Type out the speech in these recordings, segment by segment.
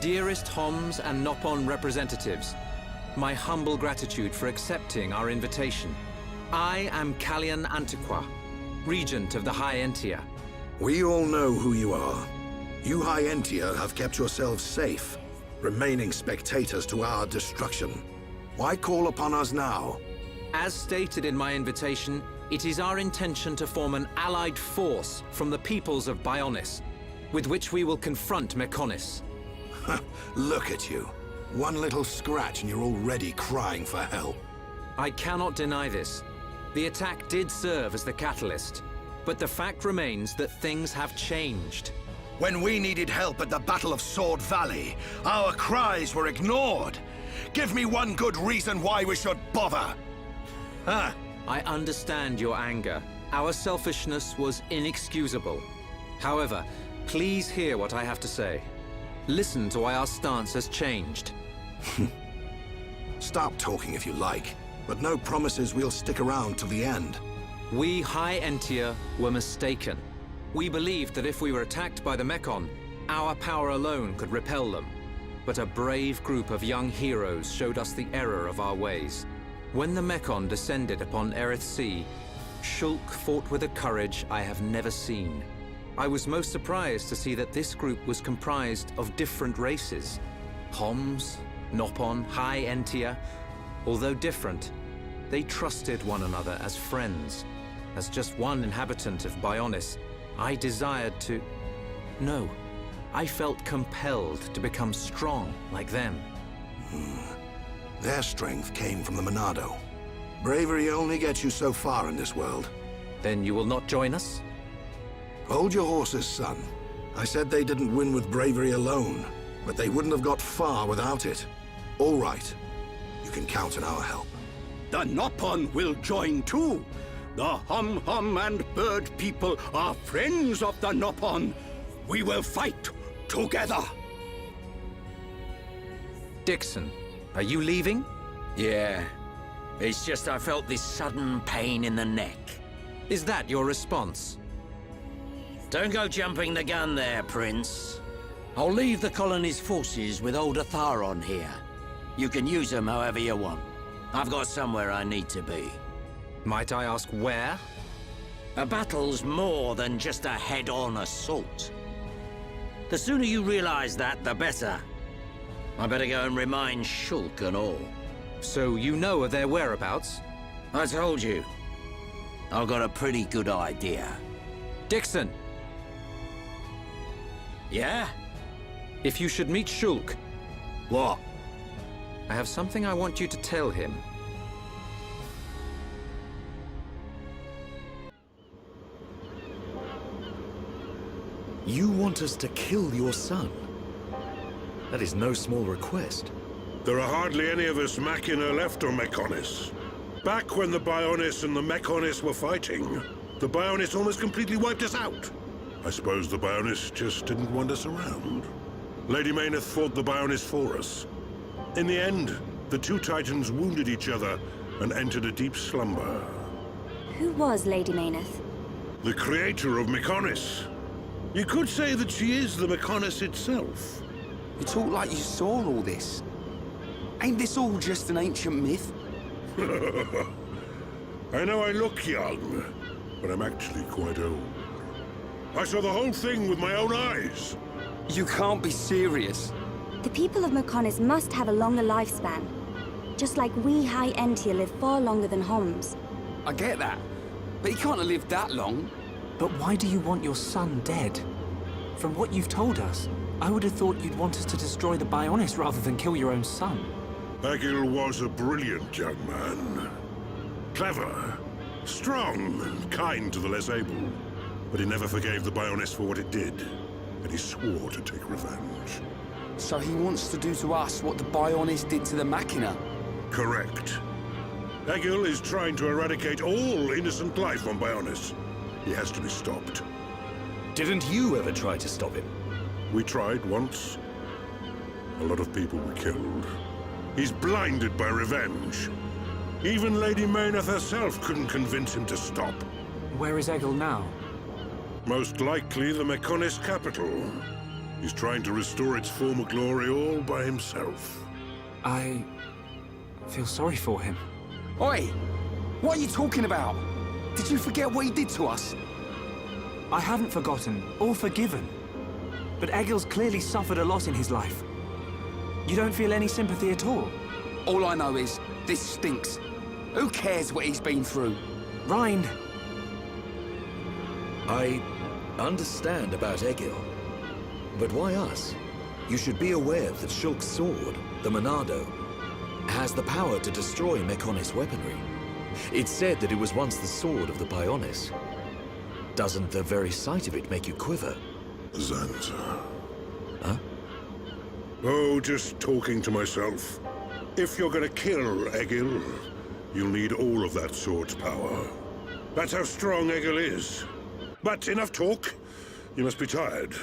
Dearest Homs and Nopon representatives, my humble gratitude for accepting our invitation. I am Kallian Antiqua, Regent of the High Entia. We all know who you are. You High Entia have kept yourselves safe, remaining spectators to our destruction. Why call upon us now? As stated in my invitation, it is our intention to form an allied force from the peoples of Bionis, with which we will confront Mechonis. Look at you. One little scratch and you're already crying for help. I cannot deny this. The attack did serve as the catalyst, but the fact remains that things have changed. When we needed help at the Battle of Sword Valley, our cries were ignored. Give me one good reason why we should bother. Huh? I understand your anger. Our selfishness was inexcusable. However, please hear what I have to say. Listen to why our stance has changed. Stop talking if you like, but no promises we'll stick around till the end. We High Entia were mistaken. We believed that if we were attacked by the Mechon, our power alone could repel them. But a brave group of young heroes showed us the error of our ways. When the Mechon descended upon Erith Sea, Shulk fought with a courage I have never seen. I was most surprised to see that this group was comprised of different races. Homs, Nopon, High Entia. Although different, they trusted one another as friends. As just one inhabitant of Bionis, I desired to... No, I felt compelled to become strong like them. Their strength came from the Monado. Bravery only gets you so far in this world. Then you will not join us? Hold your horses, son. I said they didn't win with bravery alone, but they wouldn't have got far without it. All right. You can count on our help. The Nopon will join too. The Hum-Hum and Bird people are friends of the Nopon. We will fight together. Dixon, are you leaving? Yeah. It's just I felt this sudden pain in the neck. Is that your response? Don't go jumping the gun there, Prince. I'll leave the colony's forces with old Atharon here. You can use them however you want. I've got somewhere I need to be. Might I ask where? A battle's more than just a head-on assault. The sooner you realize that, the better. I better go and remind Shulk and all. So you know of their whereabouts? I told you. I've got a pretty good idea. Dixon! Yeah? If you should meet Shulk, What? I have something I want you to tell him. You want us to kill your son? That is no small request. There are hardly any of us Machina left on Mechonis. Back when the Bionis and the Mechonis were fighting, the Bionis almost completely wiped us out. I suppose the Bionis just didn't want us around. Lady Mayneth fought the Bionis for us. In the end, the two Titans wounded each other and entered a deep slumber. Who was Lady Mayneth? The creator of Mechonis. You could say that she is the Mechonis itself. You talk like you saw all this. Ain't this all just an ancient myth? I know I look young, but I'm actually quite old. I saw the whole thing with my own eyes. You can't be serious. The people of Mechonis must have a longer lifespan. Just like we High Entia live far longer than Homs. I get that, but he can't have lived that long. But why do you want your son dead? From what you've told us, I would have thought you'd want us to destroy the Bionis rather than kill your own son. Agil was a brilliant young man. Clever, strong, and kind to the less able. But he never forgave the Bionis for what it did, and he swore to take revenge. So he wants to do to us what the Bionis did to the Machina? Correct. Agil is trying to eradicate all innocent life on Bionis. He has to be stopped. Didn't you ever try to stop him? We tried once. A lot of people were killed. He's blinded by revenge. Even Lady Mayneth herself couldn't convince him to stop. Where is Egil now? Most likely the Mechonis capital. He's trying to restore its former glory all by himself. I feel sorry for him. Oi! What are you talking about? Did you forget what he did to us? I haven't forgotten, or forgiven. But Egil's clearly suffered a lot in his life. You don't feel any sympathy at all? All I know is, this stinks. Who cares what he's been through? Rind! I understand about Egil. But why us? You should be aware that Shulk's sword, the Monado, has the power to destroy Mechonis weaponry. It's said that it was once the sword of the Bionis. Doesn't the very sight of it make you quiver? Zanza. Huh? Oh, just talking to myself. If you're gonna kill Egil, you'll need all of that sword's power. That's how strong Egil is. But enough talk. You must be tired.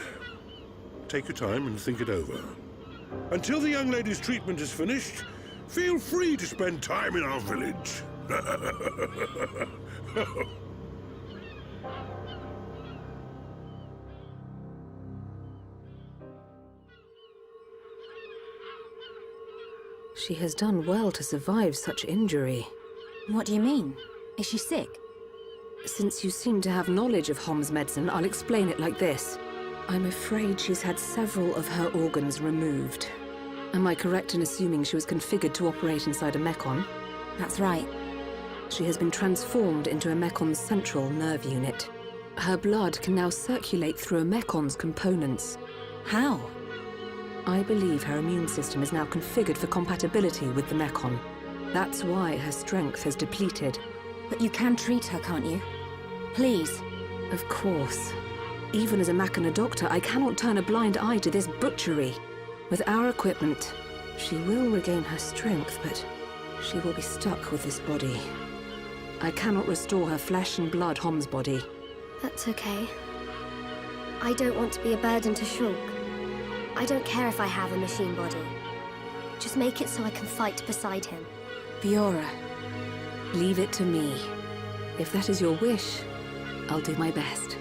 Take your time and think it over. Until the young lady's treatment is finished, feel free to spend time in our village. She has done well to survive such injury. What do you mean? Is she sick? Since you seem to have knowledge of Hom's medicine, I'll explain it like this. I'm afraid she's had several of her organs removed. Am I correct in assuming she was configured to operate inside a Mechon? That's right. She has been transformed into a Mekon's central nerve unit. Her blood can now circulate through a Mekon's components. How? I believe her immune system is now configured for compatibility with the Mekon. That's why her strength has depleted. But you can treat her, can't you? Please. Of course. Even as a Mechana doctor, I cannot turn a blind eye to this butchery. With our equipment, she will regain her strength, but she will be stuck with this body. I cannot restore her flesh and blood Hom's body. That's okay. I don't want to be a burden to Shulk. I don't care if I have a machine body. Just make it so I can fight beside him. Fiora, leave it to me. If that is your wish, I'll do my best.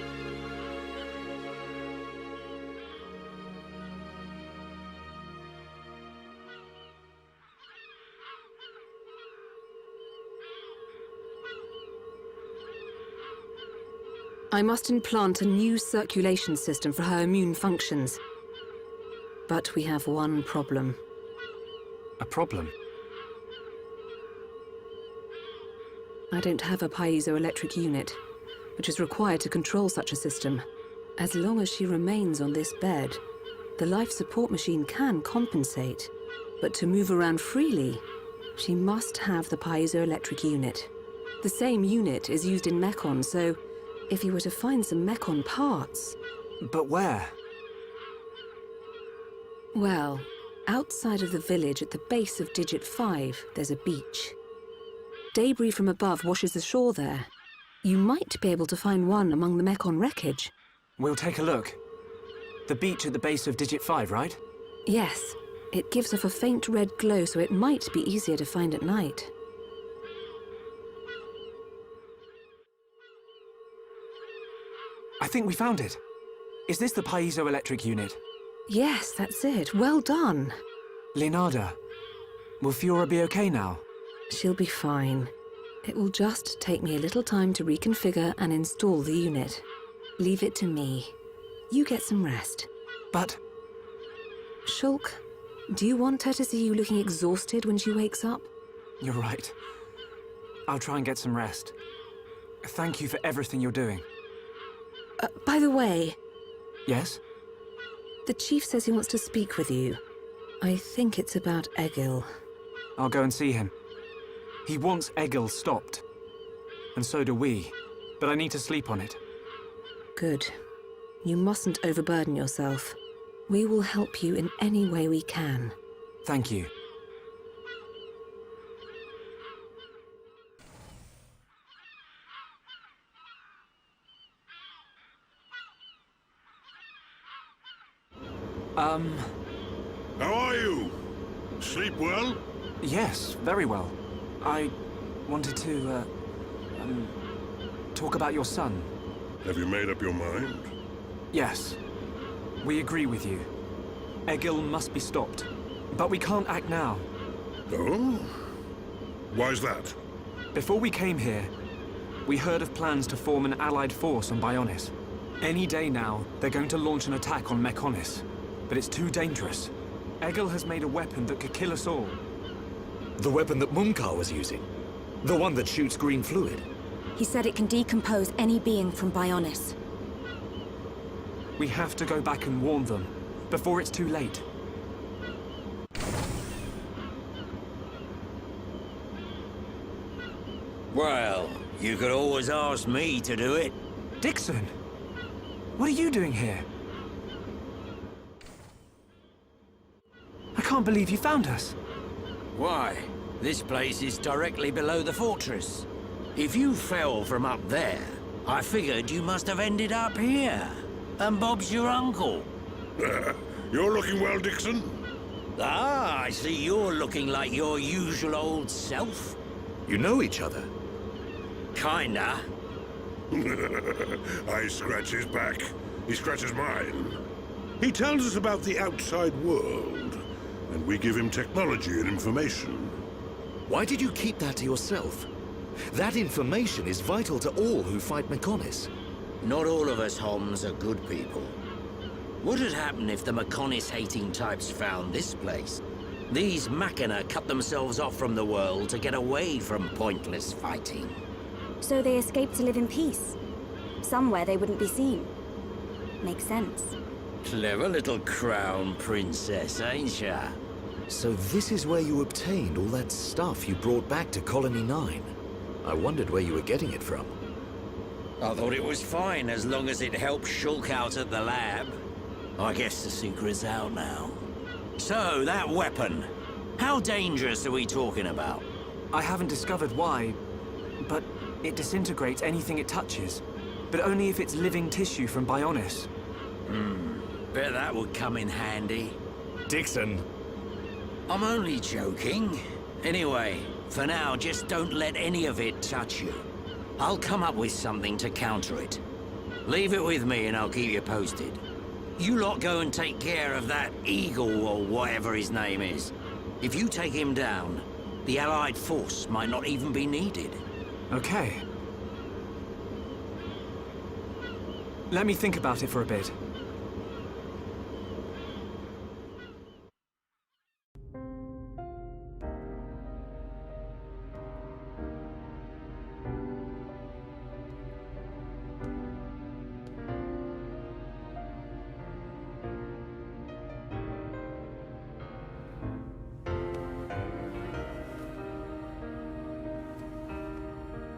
I must implant a new circulation system for her immune functions. But we have one problem. A problem? I don't have a piezoelectric unit, which is required to control such a system. As long as she remains on this bed, the life support machine can compensate. But to move around freely, she must have the piezoelectric unit. The same unit is used in Mechon, so if you were to find some Mechon parts... But where? Well, outside of the village at the base of Digit 5, there's a beach. Debris from above washes ashore there. You might be able to find one among the Mechon wreckage. We'll take a look. The beach at the base of Digit 5, right? Yes. It gives off a faint red glow, so it might be easier to find at night. I think we found it. Is this the piezoelectric unit? Yes, that's it. Well done. Leonarda, will Fiora be okay now? She'll be fine. It will just take me a little time to reconfigure and install the unit. Leave it to me. You get some rest. But... Shulk, do you want her to see you looking exhausted when she wakes up? You're right. I'll try and get some rest. Thank you for everything you're doing. By the way... Yes? The chief says he wants to speak with you. I think it's about Egil. I'll go and see him. He wants Egil stopped. And so do we. But I need to sleep on it. Good. You mustn't overburden yourself. We will help you in any way we can. Thank you. How are you? Sleep well? Yes, very well. I wanted to, talk about your son. Have you made up your mind? Yes. We agree with you. Egil must be stopped. But we can't act now. Oh? Why's that? Before we came here, we heard of plans to form an allied force on Bionis. Any day now, they're going to launch an attack on Mechonis. But it's too dangerous. Egil has made a weapon that could kill us all. The weapon that Munkar was using? The one that shoots green fluid? He said it can decompose any being from Bionis. We have to go back and warn them, before it's too late. Well, you could always ask me to do it. Dixon! What are you doing here? I can't believe you found us. Why? This place is directly below the fortress. If you fell from up there, I figured you must have ended up here. And Bob's your uncle. You're looking well, Dixon. Ah, I see you're looking like your usual old self. You know each other? Kinda. I scratch his back. He scratches mine. He tells us about the outside world, and we give him technology and information. Why did you keep that to yourself? That information is vital to all who fight Mechonis. Not all of us Homs are good people. What would happen if the Mechonis-hating types found this place? These Machina cut themselves off from the world to get away from pointless fighting. So they escaped to live in peace. Somewhere they wouldn't be seen. Makes sense. Clever little crown princess, ain't ya? So this is where you obtained all that stuff you brought back to Colony 9. I wondered where you were getting it from. I thought it was fine as long as it helped Shulk out at the lab. I guess the secret's out now. So, that weapon. How dangerous are we talking about? I haven't discovered why, but it disintegrates anything it touches. But only if it's living tissue from Bionis. Bet that would come in handy. Dixon! I'm only joking. Anyway, for now, just don't let any of it touch you. I'll come up with something to counter it. Leave it with me and I'll keep you posted. You lot go and take care of that Eagle or whatever his name is. If you take him down, the Allied force might not even be needed. Okay. Let me think about it for a bit.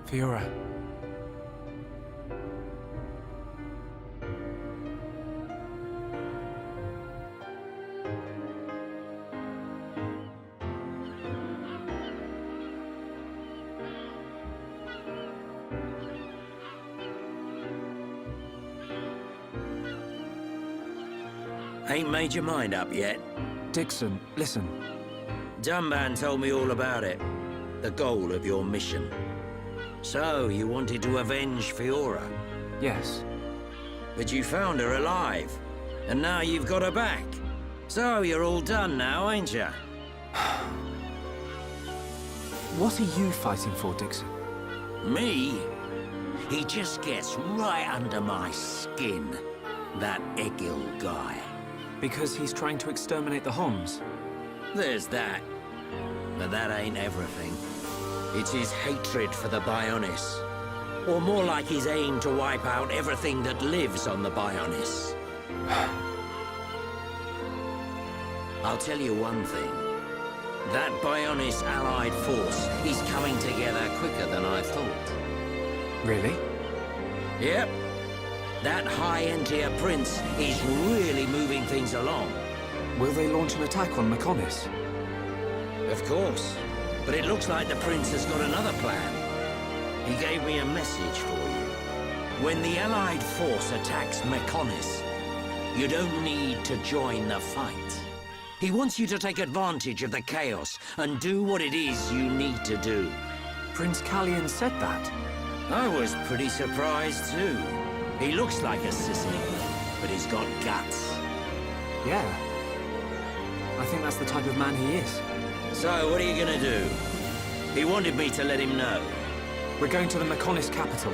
Fiora. Ain't made your mind up yet? Dixon, listen. Dumban told me all about it. The goal of your mission. So, you wanted to avenge Fiora? Yes. But you found her alive. And now you've got her back. So, you're all done now, ain't ya? What are you fighting for, Dixon? Me? He just gets right under my skin. That Egil guy. Because he's trying to exterminate the Homs? There's that. But that ain't everything. It's his hatred for the Bionis. Or more like his aim to wipe out everything that lives on the Bionis. I'll tell you one thing. That Bionis allied force is coming together quicker than I thought. Really? Yep. That high-end-tier prince is really moving things along. Will they launch an attack on Mechonis? Of course. But it looks like the prince has got another plan. He gave me a message for you. When the allied force attacks Mechonis, you don't need to join the fight. He wants you to take advantage of the chaos and do what it is you need to do. Prince Callian said that? I was pretty surprised too. He looks like a sissy, but he's got guts. Yeah. I think that's the type of man he is. So, what are you gonna do? He wanted me to let him know. We're going to the Mechonis capital.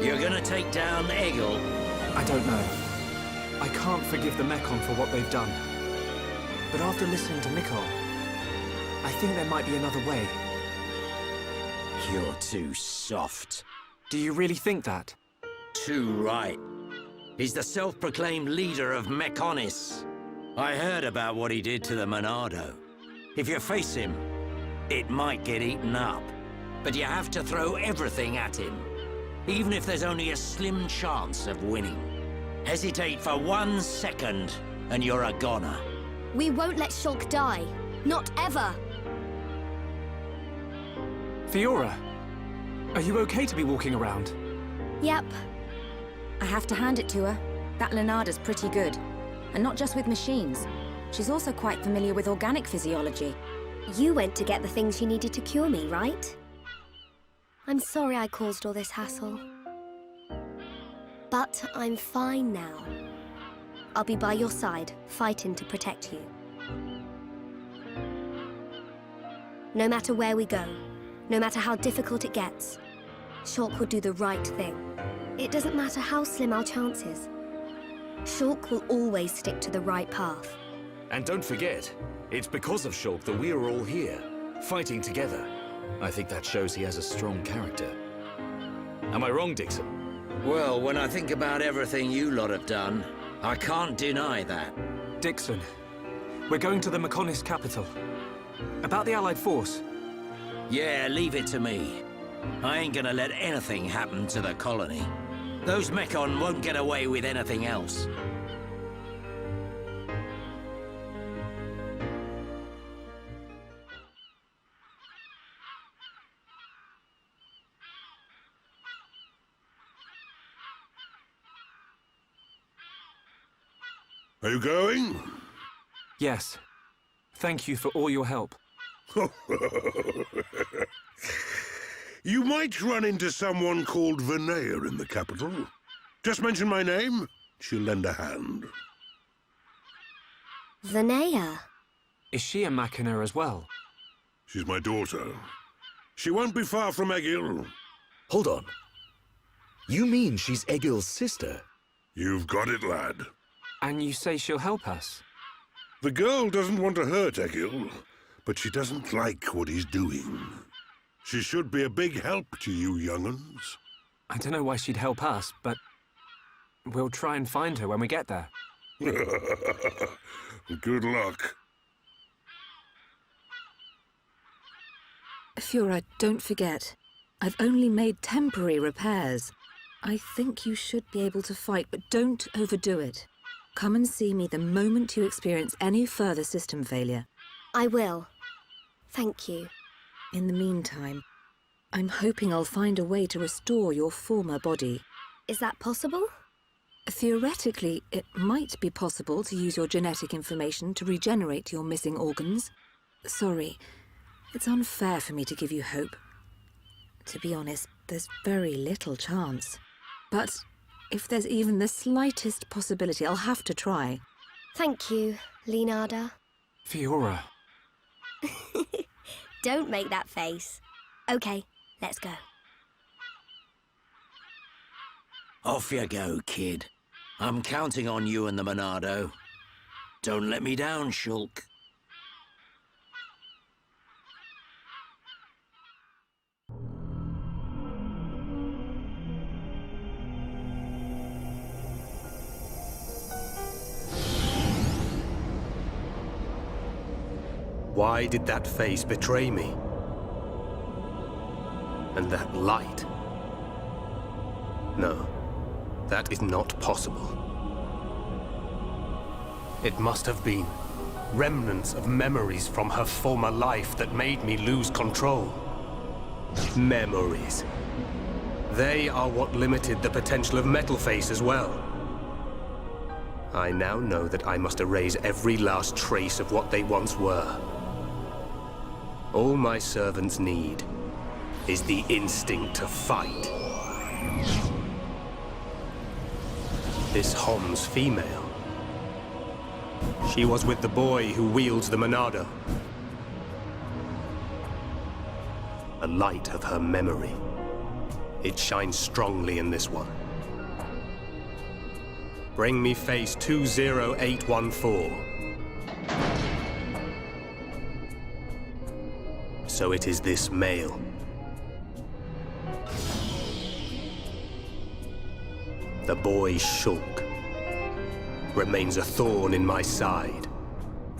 You're gonna take down Egil? I don't know. I can't forgive the Mechon for what they've done. But after listening to Mikol, I think there might be another way. You're too soft. Do you really think that? Too right. He's the self-proclaimed leader of Mechonis. I heard about what he did to the Monado. If you face him, it might get eaten up. But you have to throw everything at him, even if there's only a slim chance of winning. Hesitate for 1 second, and you're a goner. We won't let Shulk die. Not ever. Fiora, are you okay to be walking around? Yep. I have to hand it to her. That Lenada's pretty good. And not just with machines. She's also quite familiar with organic physiology. You went to get the things you needed to cure me, right? I'm sorry I caused all this hassle. But I'm fine now. I'll be by your side, fighting to protect you. No matter where we go, no matter how difficult it gets, Shulk will do the right thing. It doesn't matter how slim our chances. Shulk will always stick to the right path. And don't forget, it's because of Shulk that we are all here, fighting together. I think that shows he has a strong character. Am I wrong, Dixon? Well, when I think about everything you lot have done, I can't deny that. Dixon, we're going to the Mechonis capital. About the Allied force. Yeah, leave it to me. I ain't gonna let anything happen to the colony. Those Mechon won't get away with anything else. Are you going? Yes. Thank you for all your help. You might run into someone called Vinaya in the capital. Just mention my name, she'll lend a hand. Vinaya? Is she a Machina as well? She's my daughter. She won't be far from Egil. Hold on. You mean she's Egil's sister? You've got it, lad. And you say she'll help us? The girl doesn't want to hurt Egil, but she doesn't like what he's doing. She should be a big help to you young'uns. I don't know why she'd help us, but we'll try and find her when we get there. Good luck. Fiora, don't forget. I've only made temporary repairs. I think you should be able to fight, but don't overdo it. Come and see me the moment you experience any further system failure. I will. Thank you. In the meantime, I'm hoping I'll find a way to restore your former body. Is that possible? Theoretically, it might be possible to use your genetic information to regenerate your missing organs. Sorry, it's unfair for me to give you hope. To be honest, there's very little chance. But if there's even the slightest possibility, I'll have to try. Thank you, Lenada. Fiora. Don't make that face. Okay, let's go. Off you go, kid. I'm counting on you and the Monado. Don't let me down, Shulk. Why did that face betray me? And that light? No, that is not possible. It must have been remnants of memories from her former life that made me lose control. Memories. They are what limited the potential of Metalface as well. I now know that I must erase every last trace of what they once were. All my servants need is the instinct to fight. This Hom's female. She was with the boy who wields the Monado. The light of her memory. It shines strongly in this one. Bring me face 20814. So it is this male. The boy Shulk remains a thorn in my side.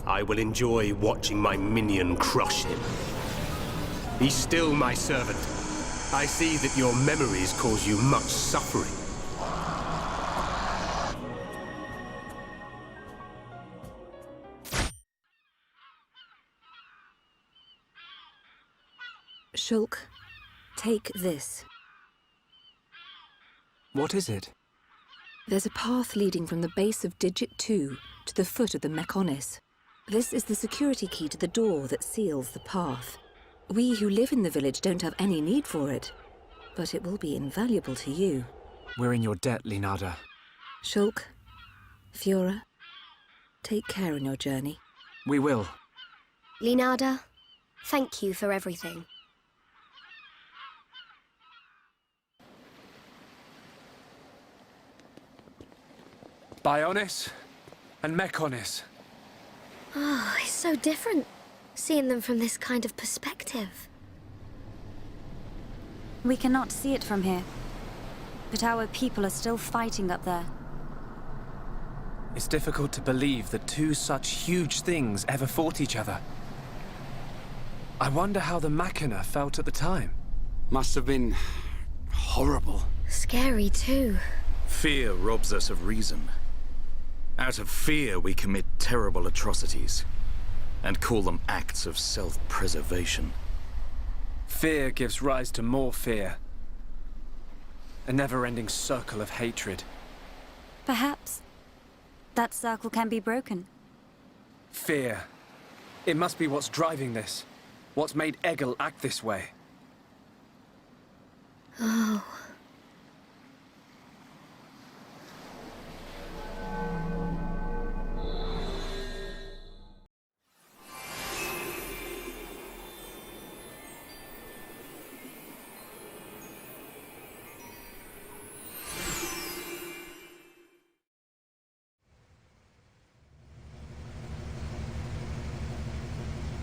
I will enjoy watching my minion crush him. Be still, my servant. I see that your memories cause you much suffering. Shulk, take this. What is it? There's a path leading from the base of Digit 2 to the foot of the Mechonis. This is the security key to the door that seals the path. We who live in the village don't have any need for it, but it will be invaluable to you. We're in your debt, Linada. Shulk, Fiora, take care on your journey. We will. Linada, thank you for everything. Bionis and Mechonis. Oh, it's so different, seeing them from this kind of perspective. We cannot see it from here, but our people are still fighting up there. It's difficult to believe that two such huge things ever fought each other. I wonder how the Machina felt at the time. Must have been horrible. Scary too. Fear robs us of reason. Out of fear, we commit terrible atrocities, and call them acts of self-preservation. Fear gives rise to more fear. A never-ending circle of hatred. Perhaps that circle can be broken. Fear. It must be what's driving this. What's made Egil act this way. Oh.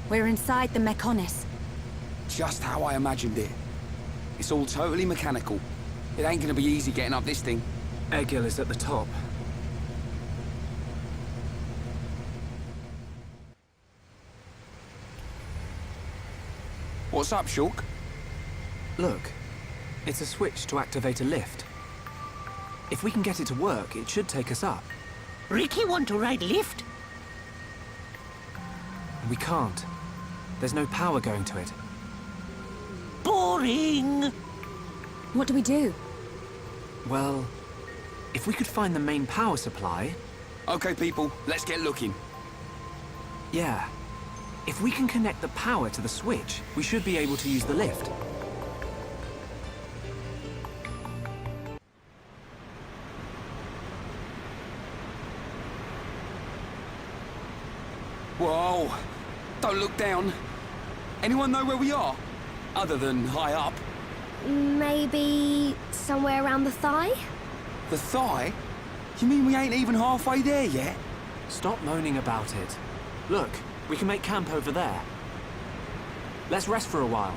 We're inside the Mechonis. Just how I imagined it. It's all totally mechanical. It ain't gonna be easy getting up this thing. Egil is at the top. What's up, Shulk? Look, it's a switch to activate a lift. If we can get it to work, it should take us up. Ricky want to ride lift? We can't. There's no power going to it. Boring! What do we do? Well, if we could find the main power supply... Okay, people, let's get looking. Yeah. If we can connect the power to the switch, we should be able to use the lift. Whoa! Don't look down. Anyone know where we are? Other than high up. Maybe somewhere around the thigh? The thigh? You mean we ain't even halfway there yet? Stop moaning about it. Look, we can make camp over there. Let's rest for a while.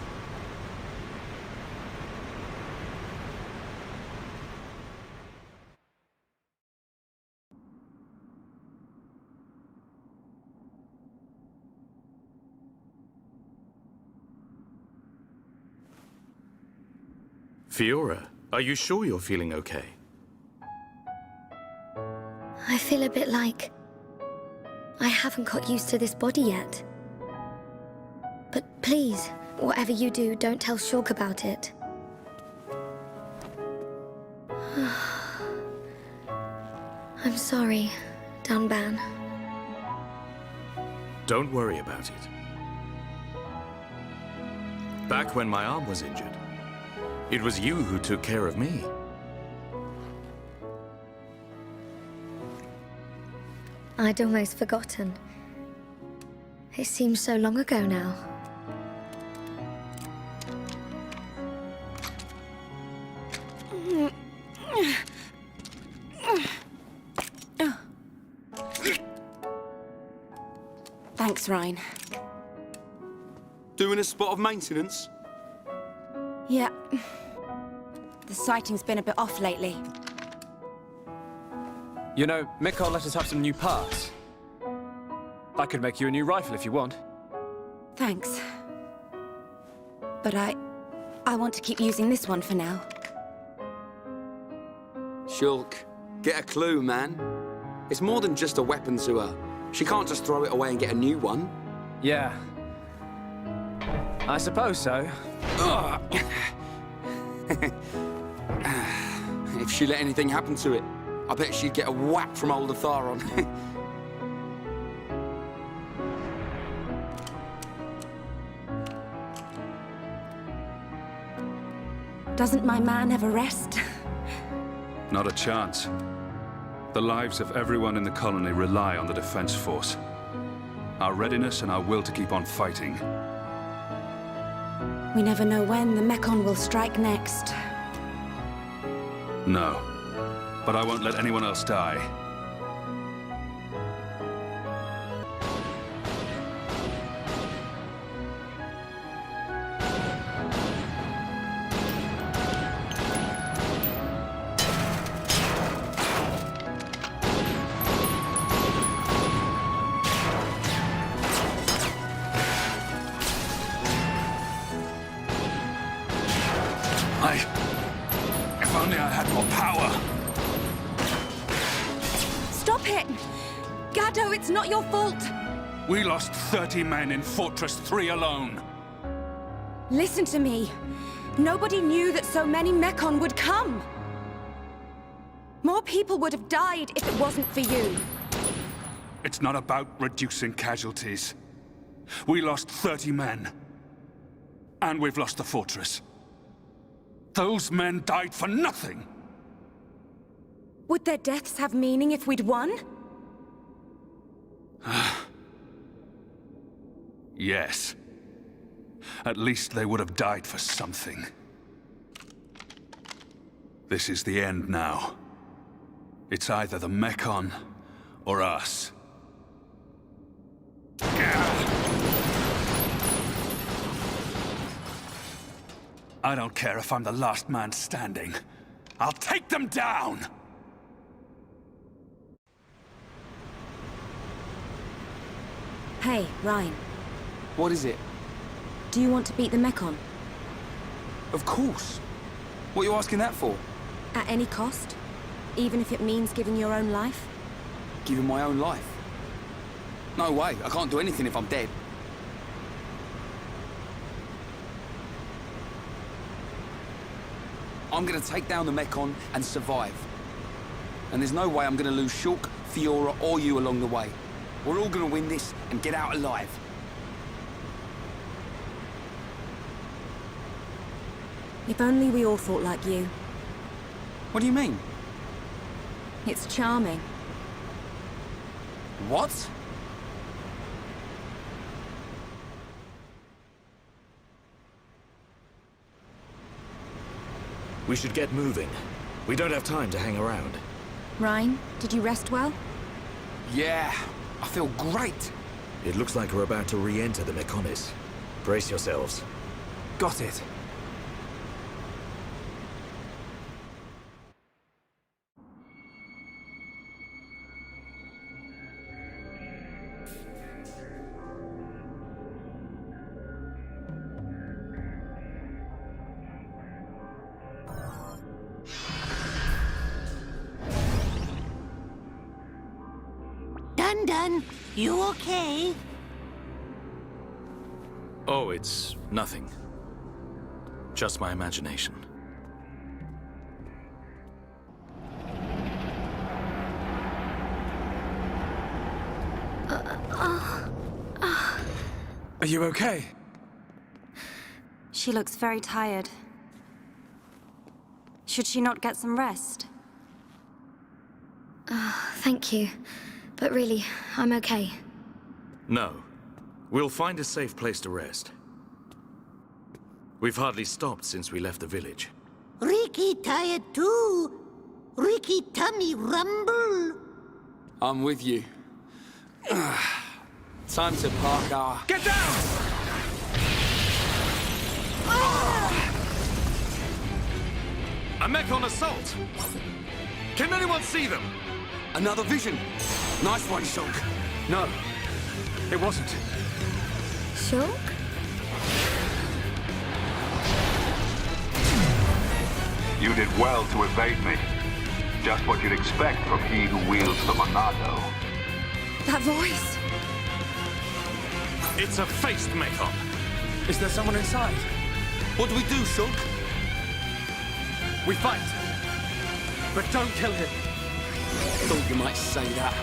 Fiora, are you sure you're feeling okay? I feel a bit like I haven't got used to this body yet. But please, whatever you do, don't tell Shulk about it. I'm sorry, Dunban. Don't worry about it. Back when my arm was injured, it was you who took care of me. I'd almost forgotten. It seems so long ago now. Thanks, Ryan. Doing a spot of maintenance? Yeah. The sighting's been a bit off lately. You know, Mikhail let us have some new parts. I could make you a new rifle if you want. Thanks. But I want to keep using this one for now. Shulk, get a clue, man. It's more than just a weapon to her. She can't just throw it away and get a new one. Yeah. I suppose so. If she let anything happen to it, I bet she'd get a whack from old Atharon. Doesn't my man ever rest? Not a chance. The lives of everyone in the colony rely on the defense force. Our readiness and our will to keep on fighting. We never know when the Mekon will strike next. No. But I won't let anyone else die. If only I had more power. Stop it! Gado, it's not your fault! We lost 30 men in Fortress 3 alone. Listen to me. Nobody knew that so many Mekon would come. More people would have died if it wasn't for you. It's not about reducing casualties. We lost 30 men. And we've lost the fortress. Those men died for nothing! Would their deaths have meaning if we'd won? Yes. At least they would have died for something. This is the end now. It's either the Mekon or us. I don't care if I'm the last man standing. I'll take them down! Hey, Ryan. What is it? Do you want to beat the Mekon? Of course. What are you asking that for? At any cost? Even if it means giving your own life? Giving my own life? No way. I can't do anything if I'm dead. I'm gonna take down the Mekon and survive. And there's no way I'm gonna lose Shulk, Fiora, or you along the way. We're all gonna win this and get out alive. If only we all thought like you. What do you mean? It's charming. What? We should get moving. We don't have time to hang around. Ryan, did you rest well? Yeah, I feel great. It looks like we're about to re-enter the Mekonis. Brace yourselves. Got it. Dun, you okay? Oh, it's nothing. Just my imagination. Are you okay? She looks very tired. Should she not get some rest? Thank you. But really, I'm okay. No. We'll find a safe place to rest. We've hardly stopped since we left the village. Ricky tired too. Ricky tummy rumble. I'm with you. Time to park our... Get down! A Mechon assault! Can anyone see them? Another vision. Nice one, Shulk. No, it wasn't. Shulk? You did well to evade me. Just what you'd expect from he who wields the Monado. That voice! It's a faced Mechon. Is there someone inside? What do we do, Shulk? We fight. But don't kill him. Thought you might say that.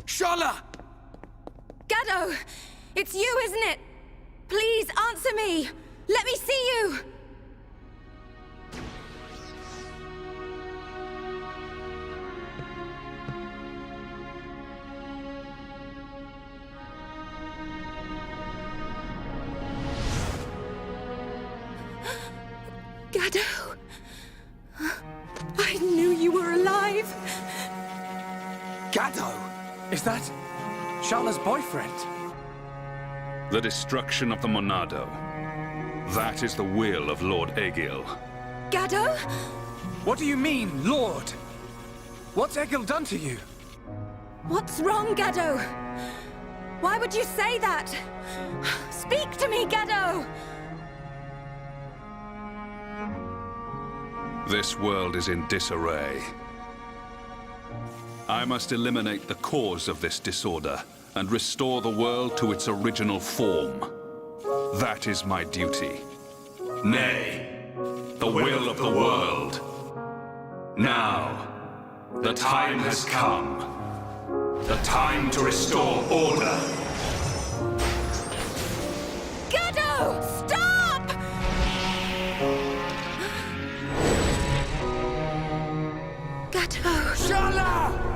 Shala! Gado! It's you, isn't it? Please answer me! Let me see you! Gado! I knew you were alive! Gado! Is that Shala's boyfriend? The destruction of the Monado. That is the will of Lord Egil. Gado? What do you mean, Lord? What's Egil done to you? What's wrong, Gado? Why would you say that? Speak to me, Gado! This world is in disarray. I must eliminate the cause of this disorder and restore the world to its original form. That is my duty. Nay, the will of the world. Now, the time has come. The time to restore order. Gado! Stop! Gado! Shala!